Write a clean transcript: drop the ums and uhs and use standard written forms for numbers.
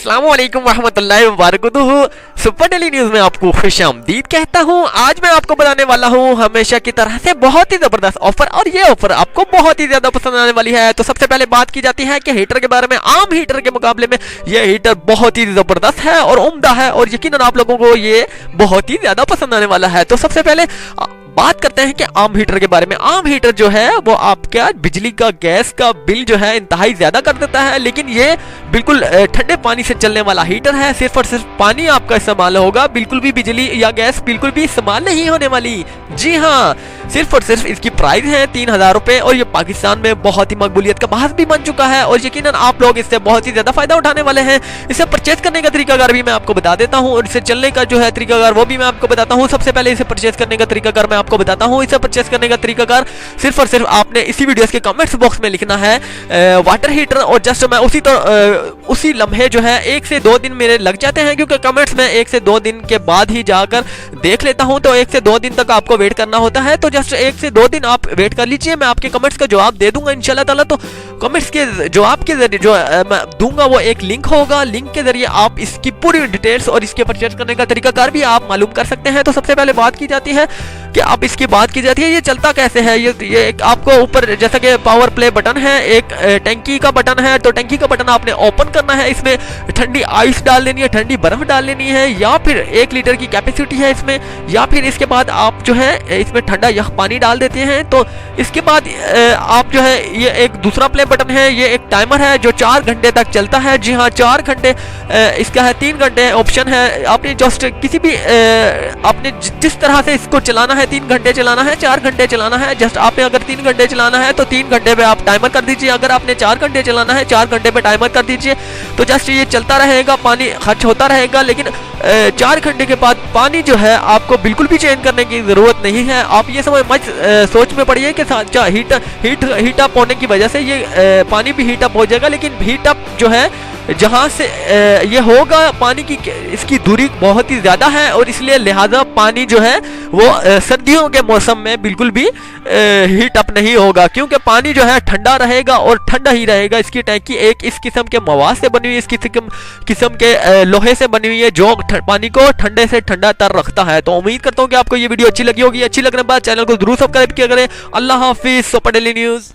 अस्सलामु अलैकुम रहमतुल्लाहि व बरकातुहू। सुपर डेली न्यूज में आपको खुशामदीद कहता हूँ। आज मैं आपको बताने वाला हूँ हमेशा की तरह से बहुत ही जबरदस्त ऑफर, और ये ऑफर आपको बहुत ही ज्यादा पसंद आने वाली है। तो सबसे पहले बात की जाती है कि हीटर के बारे में। आम हीटर के मुकाबले में ये हीटर बहुत ही जबरदस्त है और उम्दा है, और यकीनन आप लोगों को ये बहुत ही ज्यादा पसंद आने वाला है। तो सबसे पहले बात करते हैं कि आम हीटर के बारे में। आम हीटर जो है वो आपका बिजली का गैस का बिल जो है इंतहाई ज्यादा कर देता है, लेकिन ये बिल्कुल ठंडे पानी से चलने वाला हीटर है। सिर्फ और सिर्फ पानी आपका इस्तेमाल होगा, बिल्कुल भी बिजली या गैस बिल्कुल भी इस्तेमाल नहीं होने वाली। जी हाँ, सिर्फ और सिर्फ इसकी प्राइस है 3000 रुपए, और ये पाकिस्तान में बहुत ही मकबूलियत का बाहर भी बन चुका है, और यकीनन आप लोग इससे बहुत ही ज्यादा फायदा उठाने वाले हैं। इसे परचेज करने का तरीकाकार भी मैं आपको बता देता हूँ, और इसे चलने का जो है तरीकाकार वो भी मैं आपको बताता हूँ। सबसे पहले इसे परचेज करने का तरीकाकार मैं आपको बताता हूँ। इसे परचेज करने का तरीकाकार सिर्फ और सिर्फ आपने इसी वीडियो के कमेंट्स बॉक्स में लिखना है वाटर हीटर, और जस्ट मैं उसी लम्हे जो है 1 से 2 दिन मेरे लग जाते हैं, क्योंकि कमेंट्स में 1 से 2 दिन के बाद ही जाकर देख लेता हूं। तो 1 से 2 दिन तक आपको वेट करना होता है। तो जस्ट 1 से 2 दिन आप वेट कर लीजिए, मैं आपके कमेंट्स का जवाब दे दूंगा इंशाल्लाह ताला। तो कमेंट्स के जवाब के जरिए जो मैं दूंगा वो एक लिंक होगा, लिंक के जरिए आप इसकी पूरी डिटेल्स और इसके परचेज करने का तरीकाकार भी आप मालूम कर सकते हैं। तो सबसे पहले बात की जाती है कि अब इसकी बात की जाती है ये चलता कैसे है। ये एक आपको ऊपर जैसा कि पावर प्ले बटन है, एक टंकी का बटन है। तो टंकी का बटन आपने ओपन करना है, इसमें ठंडी आइस डाल लेनी है, ठंडी बर्फ डाल लेनी है, या फिर 1 लीटर की कैपेसिटी है इसमें, या फिर इसके बाद आप जो है इसमें ठंडा यह पानी डाल देते हैं। तो इसके बाद आप जो है ये एक दूसरा प्ले बटन है, ये एक टाइमर है जो 4 घंटे तक चलता है। जी हाँ, 4 घंटे इसका है, 3 घंटे ऑप्शन है। आपने जस्ट किसी भी आपने जिस तरह से इसको चलाना है, 3 घंटे चलाना है, 4 घंटे चलाना है। जस्ट आपने अगर 3 घंटे चलाना है तो 3 घंटे पे आप टाइमर कर दीजिए। अगर आपने 4 घंटे चलाना है, 4 घंटे पे टाइमर कर दीजिए। तो जस्ट ये चलता रहेगा, पानी खर्च होता रहेगा, लेकिन 4 घंटे के बाद पानी जो है आपको बिल्कुल भी चेंज करने की जरूरत नहीं है। आप ये समझ मत सोच में पड़िए कि हीट अप होने की वजह से ये पानी भी हीट अप हो जाएगा, लेकिन हीट अप जो है जहाँ से ये होगा पानी की इसकी दूरी बहुत ही ज़्यादा है, और इसलिए लिहाजा पानी जो है वो सर्दियों के मौसम में बिल्कुल भी हीट अप नहीं होगा, क्योंकि पानी जो है ठंडा रहेगा और ठंडा ही रहेगा। इसकी टैंकी एक इस किस्म के मवाद से बनी हुई है, इस किस्म के लोहे से बनी हुई है जो पानी को ठंडे से ठंडा तर रखता है। तो उम्मीद करता हूँ कि आपको ये वीडियो अच्छी लगी होगी। अच्छी लगने के बाद चैनल को जरूर सब्सक्राइब किया करें। अल्लाह हाफिज़। Super daily news.